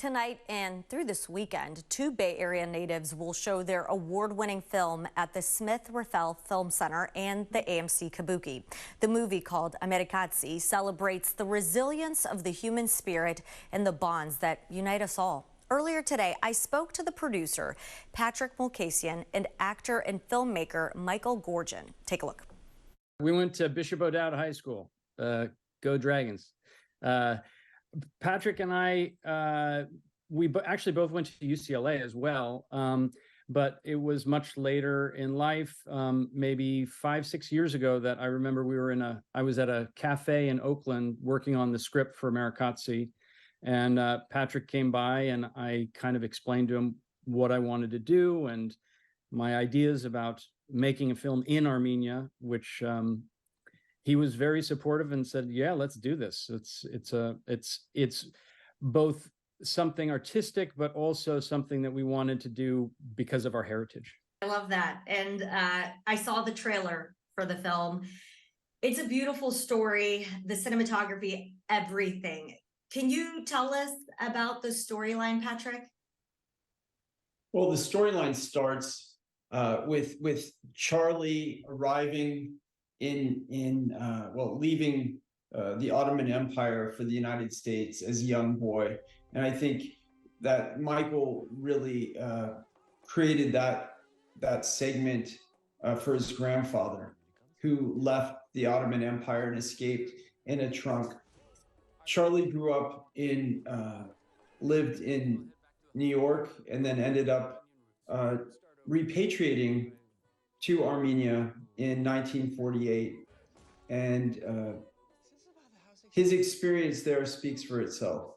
Tonight and through this weekend, two Bay Area natives will show their award-winning film at the Smith-Raffel Film Center and the AMC Kabuki. The movie, called Americazzi, celebrates the resilience of the human spirit and the bonds that unite us all. Earlier today, I spoke to the producer, Patrick Mulcassian, and actor and filmmaker Michael Gorgon. Take a look. We went to Bishop O'Dowd High School. Go Dragons. Patrick and I, we actually both went to UCLA as well, but it was much later in life, maybe 5-6 years ago, that I remember I was at a cafe in Oakland working on the script for Americazzi, and Patrick came by and I kind of explained to him what I wanted to do and my ideas about making a film in Armenia, which he was very supportive and said, "Yeah, let's do this." It's both something artistic, but also something that we wanted to do because of our heritage. I love that. And I saw the trailer for the film. It's a beautiful story, the cinematography, everything. Can you tell us about the storyline, Patrick? Well, the storyline starts with Charlie arriving leaving the Ottoman Empire for the United States as a young boy. And I think that Michael really created that segment for his grandfather, who left the Ottoman Empire and escaped in a trunk. Charlie grew up lived in New York, and then ended up repatriating to Armenia in 1948, and his experience there speaks for itself.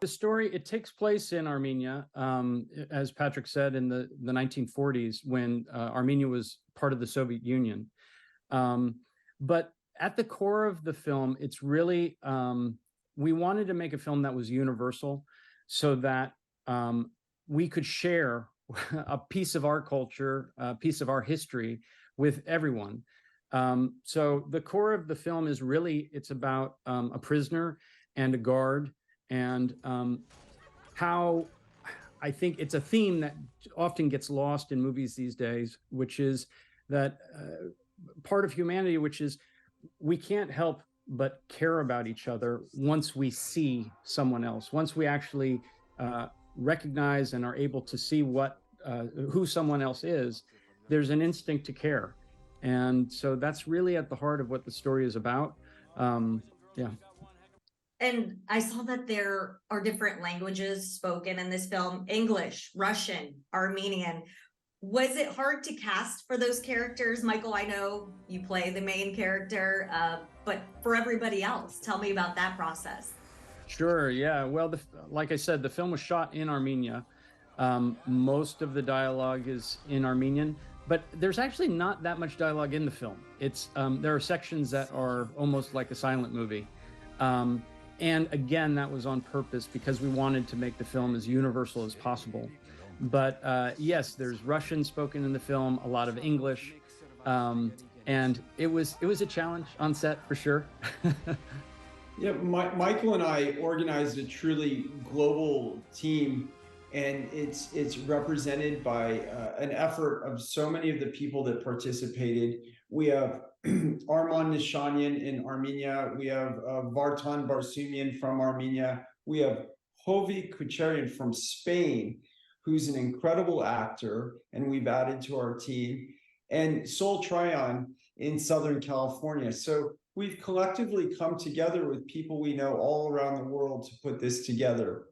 The story, it takes place in Armenia, as Patrick said, in the 1940s, when Armenia was part of the Soviet Union. But at the core of the film, it's really, we wanted to make a film that was universal, so that we could share a piece of our culture, a piece of our history with everyone. So the core of the film is really, it's about a prisoner and a guard, and how I think it's a theme that often gets lost in movies these days, which is that part of humanity, which is we can't help but care about each other once we see someone else, once we actually recognize and are able to see who someone else is. There's an instinct to care, and so that's really at the heart of what the story is about. Yeah. And I saw that there are different languages spoken in this film: English, Russian, Armenian. Was it hard to cast for those characters? Michael, I know you play the main character, but for everybody else, tell me about that process. Sure, yeah. Well, like I said, the film was shot in Armenia. Most of the dialogue is in Armenian, but there's actually not that much dialogue in the film. There are sections that are almost like a silent movie. And again, that was on purpose because we wanted to make the film as universal as possible. But yes, there's Russian spoken in the film, a lot of English, and it was a challenge on set for sure. Yeah, Michael and I organized a truly global team, and it's represented by an effort of so many of the people that participated. We have Arman Nishanyan in Armenia. We have Vartan Barsumian from Armenia. We have Hovi Kucherian from Spain, who's an incredible actor, and we've added to our team, and Sol Tryon in Southern California. So we've collectively come together with people we know all around the world to put this together.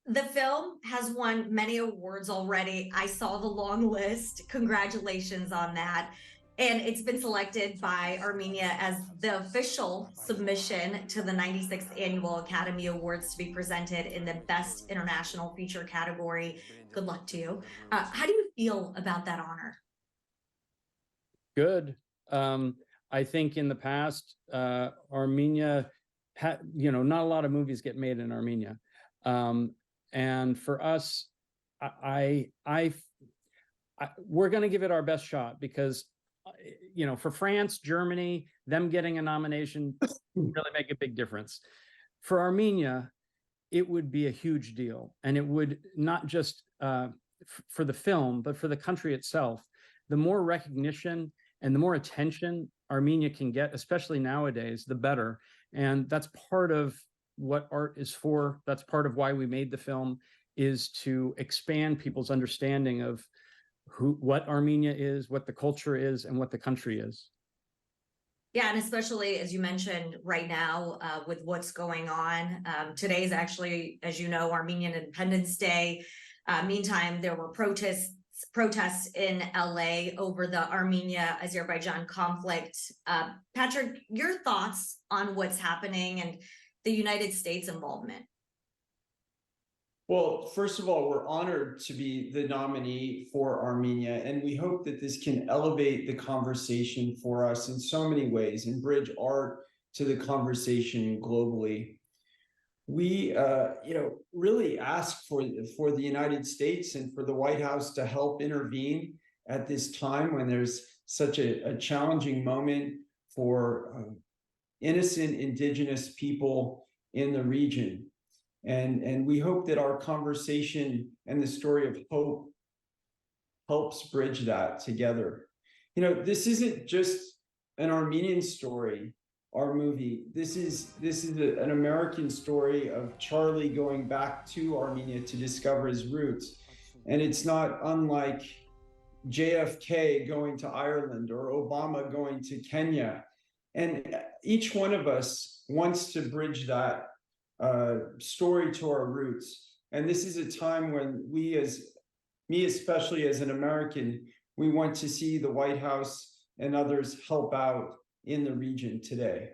The film has won many awards already. I saw the long list. Congratulations on that. And it's been selected by Armenia as the official submission to the 96th Annual Academy Awards to be presented in the Best International Feature category. Good luck to you. How do you feel about that honor? Good. I think in the past, Armenia not a lot of movies get made in Armenia. And for us, we're going to give it our best shot, because for France, Germany, them getting a nomination really make a big difference. For Armenia, it would be a huge deal. And it would not just for the film, but for the country itself. The more recognition and the more attention Armenia can get, especially nowadays, the better. And that's part of what art is for. That's part of why we made the film, is to expand people's understanding of what Armenia is, what the culture is, and what the country is. Yeah, and especially as you mentioned right now with what's going on. Today is actually, as you know, Armenian Independence Day. Meantime, there were protests in LA over the Armenia-Azerbaijan conflict. Patrick, your thoughts on what's happening and the United States involvement? Well, first of all, we're honored to be the nominee for Armenia, and we hope that this can elevate the conversation for us in so many ways and bridge art to the conversation globally. We, really ask for the United States and for the White House to help intervene at this time when there's such a challenging moment for innocent indigenous people in the region. And we hope that our conversation and the story of hope helps bridge that together. This isn't just an Armenian story, our movie. This is an American story of Charlie going back to Armenia to discover his roots. And it's not unlike JFK going to Ireland or Obama going to Kenya. And each one of us wants to bridge that story to our roots. And this is a time when me especially as an American, we want to see the White House and others help out in the region today.